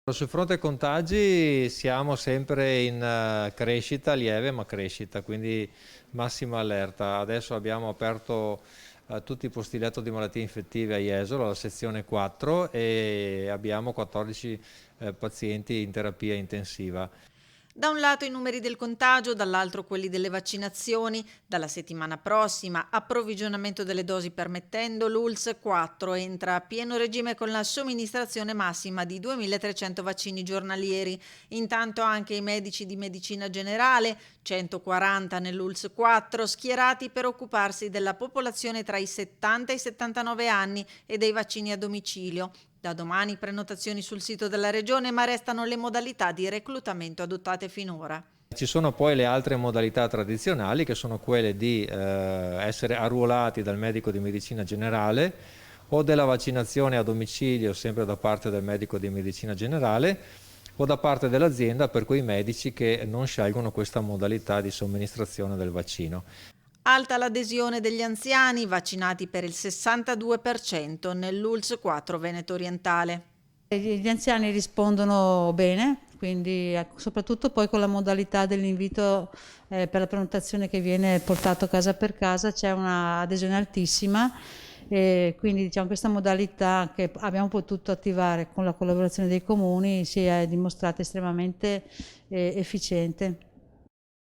Sul fronte contagi siamo sempre in crescita, lieve ma crescita, quindi massima allerta. Adesso abbiamo aperto tutti i posti letto di malattie infettive a Jesolo, la sezione 4, e abbiamo 14 pazienti in terapia intensiva. Da un lato i numeri del contagio, dall'altro quelli delle vaccinazioni. Dalla settimana prossima, approvvigionamento delle dosi permettendo, l'ULSS 4 entra a pieno regime con la somministrazione massima di 2.300 vaccini giornalieri. Intanto anche i medici di medicina generale, 140 nell'ULSS 4, schierati per occuparsi della popolazione tra i 70 e i 79 anni e dei vaccini a domicilio. Da domani prenotazioni sul sito della Regione, ma restano le modalità di reclutamento adottate finora. Ci sono poi le altre modalità tradizionali, che sono quelle di essere arruolati dal medico di medicina generale o della vaccinazione a domicilio, sempre da parte del medico di medicina generale, o da parte dell'azienda per quei medici che non scelgono questa modalità di somministrazione del vaccino. Alta l'adesione degli anziani, vaccinati per il 62% nell'ULSS 4 Veneto Orientale. Gli anziani rispondono bene, quindi soprattutto poi con la modalità dell'invito per la prenotazione che viene portato casa per casa c'è un'adesione altissima, e quindi diciamo, questa modalità che abbiamo potuto attivare con la collaborazione dei comuni si è dimostrata estremamente efficiente.